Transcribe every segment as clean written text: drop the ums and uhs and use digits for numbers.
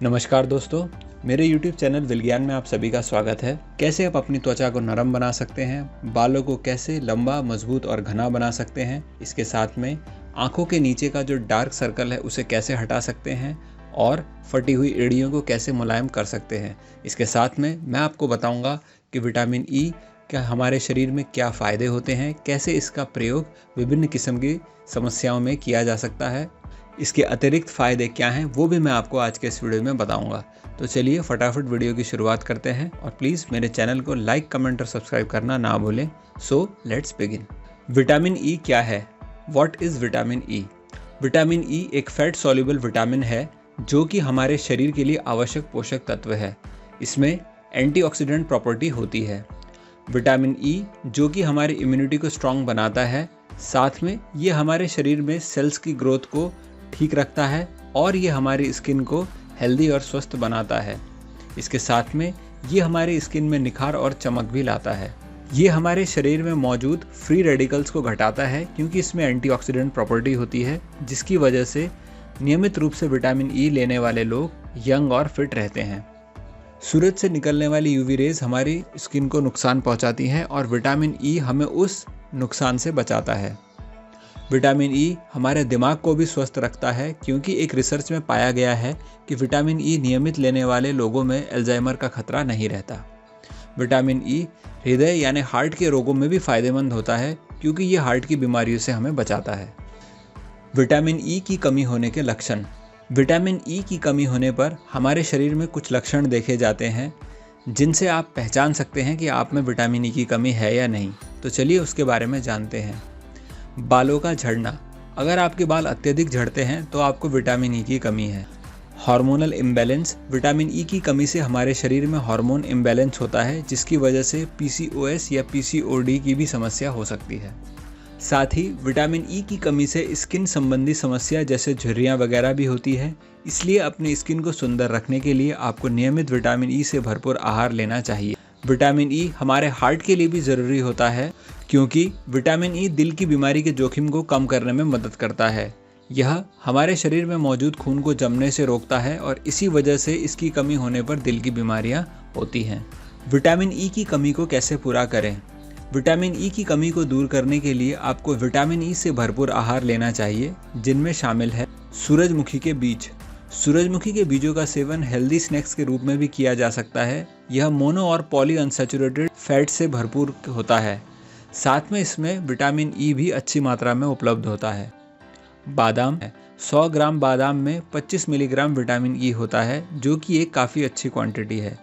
नमस्कार दोस्तों, मेरे YouTube चैनल विज्ञान में आप सभी का स्वागत है। कैसे आप अपनी त्वचा को नरम बना सकते हैं, बालों को कैसे लंबा, मजबूत और घना बना सकते हैं, इसके साथ में आंखों के नीचे का जो डार्क सर्कल है उसे कैसे हटा सकते हैं और फटी हुई एड़ियों को कैसे मुलायम कर सकते हैं। इसके साथ में मैं आपको बताऊंगा कि विटामिन ई क्या हमारे शरीर में क्या फ़ायदे होते हैं, कैसे इसका प्रयोग विभिन्न किस्म की समस्याओं में किया जा सकता है, इसके अतिरिक्त फ़ायदे क्या हैं वो भी मैं आपको आज के इस वीडियो में बताऊंगा। तो चलिए फटाफट वीडियो की शुरुआत करते हैं और प्लीज़ मेरे चैनल को लाइक, कमेंट और सब्सक्राइब करना ना भूलें। So let's begin. Vitamin E क्या है? What is vitamin E? Vitamin E एक फैट सॉल्युबल विटामिन है जो कि हमारे शरीर के लिए आवश्यक पोषक तत्व है। इसमें एंटीऑक्सीडेंट प्रॉपर्टी होती है। विटामिन ई जो कि हमारी इम्यूनिटी को स्ट्रॉन्ग बनाता है, साथ में ये हमारे शरीर में सेल्स की ग्रोथ को ठीक रखता है और ये हमारी स्किन को हेल्दी और स्वस्थ बनाता है। इसके साथ में ये हमारी स्किन में निखार और चमक भी लाता है। ये हमारे शरीर में मौजूद फ्री रेडिकल्स को घटाता है क्योंकि इसमें एंटीऑक्सीडेंट प्रॉपर्टी होती है, जिसकी वजह से नियमित रूप से विटामिन ई लेने वाले लोग यंग और फिट रहते हैं। सूरज से निकलने वाली यूवी रेज हमारी स्किन को नुकसान पहुंचाती हैं और विटामिन ई हमें उस नुकसान से बचाता है। विटामिन ई हमारे दिमाग को भी स्वस्थ रखता है क्योंकि एक रिसर्च में पाया गया है कि विटामिन ई नियमित लेने वाले लोगों में अल्जाइमर का खतरा नहीं रहता। विटामिन ई हृदय यानी हार्ट के रोगों में भी फायदेमंद होता है क्योंकि ये हार्ट की बीमारियों से हमें बचाता है। विटामिन ई की कमी होने के लक्षण। विटामिन ई की कमी होने पर हमारे शरीर में कुछ लक्षण देखे जाते हैं जिनसे आप पहचान सकते हैं कि आप में विटामिन ई की कमी है या नहीं। तो चलिए उसके बारे में जानते हैं। बालों का झड़ना। अगर आपके बाल अत्यधिक झड़ते हैं तो आपको विटामिन ई की कमी है। Hormonal imbalance. विटामिन ई की कमी से हमारे शरीर में हार्मोन इम्बैलेंस होता है, जिसकी वजह से पीसीओएस या पीसीओडी की भी समस्या हो सकती है। साथ ही विटामिन ई की कमी से स्किन संबंधी समस्या जैसे झुर्रियाँ वगैरह भी होती है। इसलिए अपनी स्किन को सुंदर रखने के लिए आपको नियमित विटामिन ई से भरपूर आहार लेना चाहिए। विटामिन ई हमारे हार्ट के लिए भी ज़रूरी होता है क्योंकि विटामिन ई दिल की बीमारी के जोखिम को कम करने में मदद करता है। यह हमारे शरीर में मौजूद खून को जमने से रोकता है और इसी वजह से इसकी कमी होने पर दिल की बीमारियां होती हैं। विटामिन ई की कमी को कैसे पूरा करें? विटामिन ई की कमी को दूर करने के लिए आपको विटामिन ई से भरपूर आहार लेना चाहिए, जिनमें शामिल है सूरजमुखी के बीज। सूरजमुखी के बीजों का सेवन हेल्दी स्नैक्स के रूप में भी किया जा सकता है। यह मोनो और पॉली अनसैचुरेटेड फैट से भरपूर होता है। साथ में इसमें विटामिन ई भी अच्छी मात्रा में उपलब्ध होता है। बादाम। 100 ग्राम बादाम में 25 मिलीग्राम विटामिन ई होता है, जो कि एक काफ़ी अच्छी क्वांटिटी है।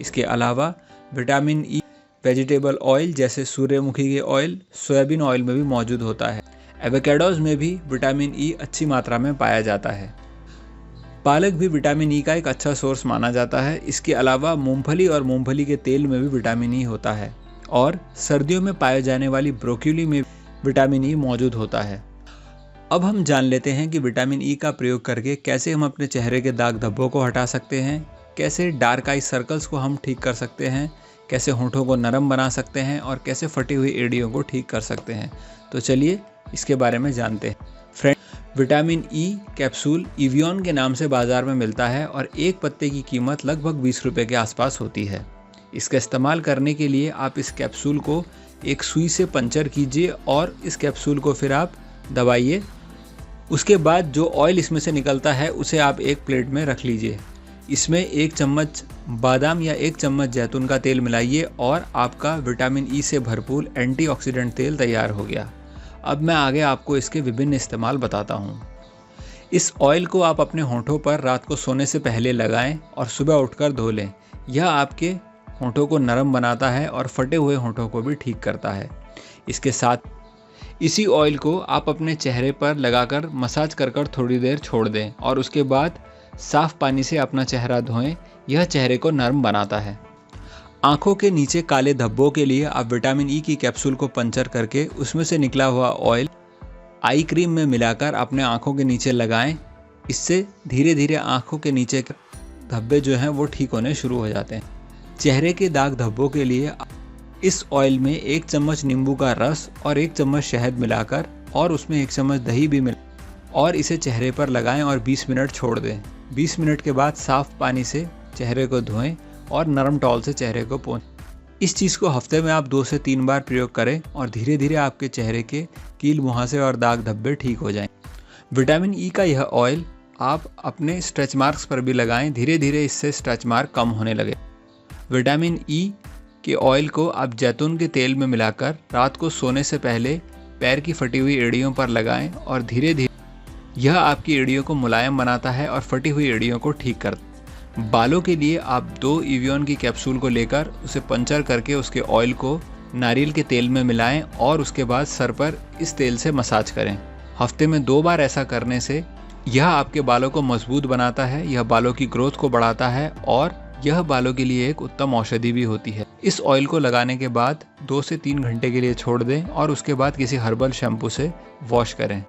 इसके अलावा विटामिन ई वेजिटेबल ऑयल जैसे सूर्यमुखी के ऑयल, सोयाबीन ऑयल में भी मौजूद होता है। एवोकाडोज में भी विटामिन ई अच्छी मात्रा में पाया जाता है। पालक भी विटामिन ई का एक अच्छा सोर्स माना जाता है। इसके अलावा मूंगफली और मूंगफली के तेल में भी विटामिन ई होता है और सर्दियों में पाए जाने वाली ब्रोकोली में विटामिन ई मौजूद होता है। अब हम जान लेते हैं कि विटामिन ई का प्रयोग करके कैसे हम अपने चेहरे के दाग धब्बों को हटा सकते हैं, कैसे डार्क आई सर्कल्स को हम ठीक कर सकते हैं, कैसे होंठों को नरम बना सकते हैं और कैसे फटी हुई एड़ियों को ठीक कर सकते हैं। तो चलिए इसके बारे में जानते हैं। फ्रेंड, विटामिन ई कैप्सूल इवियन के नाम से बाज़ार में मिलता है और एक पत्ते की कीमत लगभग 20 रुपये के आसपास होती है। इसका इस्तेमाल करने के लिए आप इस कैप्सूल को एक सुई से पंचर कीजिए और इस कैप्सूल को फिर आप दबाइए। उसके बाद जो ऑयल इसमें से निकलता है उसे आप एक प्लेट में रख लीजिए। इसमें 1 चम्मच बादाम या 1 चम्मच जैतून का तेल मिलाइए और आपका विटामिन ई से भरपूर एंटीऑक्सीडेंट तेल तैयार हो गया। अब मैं आगे आपको इसके विभिन्न इस्तेमाल बताता हूँ। इस ऑयल को आप अपने होंठों पर रात को सोने से पहले लगाएं और सुबह उठकर धो लें। यह आपके होंठों को नरम बनाता है और फटे हुए होंठों को भी ठीक करता है। इसके साथ इसी ऑयल को आप अपने चेहरे पर लगाकर मसाज कर थोड़ी देर छोड़ दें और उसके बाद साफ पानी से अपना चेहरा धोएं। यह चेहरे को नरम बनाता है। आंखों के नीचे काले धब्बों के लिए आप विटामिन ई की कैप्सूल को पंचर करके उसमें से निकला हुआ ऑयल आई क्रीम में मिलाकर अपने आंखों के नीचे लगाएं। इससे धीरे धीरे आंखों के नीचे धब्बे जो हैं वो ठीक होने शुरू हो जाते हैं। चेहरे के दाग धब्बों के लिए इस ऑयल में 1 चम्मच नींबू का रस और 1 चम्मच शहद मिलाकर और उसमें 1 चम्मच दही भी मिला और इसे चेहरे पर लगाएं और 20 मिनट छोड़ दें। 20 मिनट के बाद साफ पानी से चेहरे को धोएं और नरम टॉवल से चेहरे को पोंछें। इस चीज़ को हफ्ते में आप 2 से 3 बार प्रयोग करें और धीरे धीरे आपके चेहरे के कील मुहासे और दाग धब्बे ठीक हो जाएं। विटामिन ई का यह ऑयल आप अपने स्ट्रेच मार्क्स पर भी लगाएं, धीरे धीरे इससे स्ट्रेच मार्क कम होने लगे। विटामिन ई के ऑयल को आप जैतून के तेल में मिलाकर रात को सोने से पहले पैर की फटी हुई एड़ियों पर लगाएं और धीरे धीरे यह आपकी एड़ियों को मुलायम बनाता है और फटी हुई एड़ियों को ठीक करता है। बालों के लिए आप 2 इवियन की कैप्सूल को लेकर उसे पंचर करके उसके ऑयल को नारियल के तेल में मिलाएं और उसके बाद सर पर इस तेल से मसाज करें। हफ्ते में 2 बार ऐसा करने से यह आपके बालों को मजबूत बनाता है, यह बालों की ग्रोथ को बढ़ाता है और यह बालों के लिए एक उत्तम औषधि भी होती है। इस ऑयल को लगाने के बाद 2 से 3 घंटे के लिए छोड़ दें और उसके बाद किसी हर्बल शैम्पू से वॉश करें।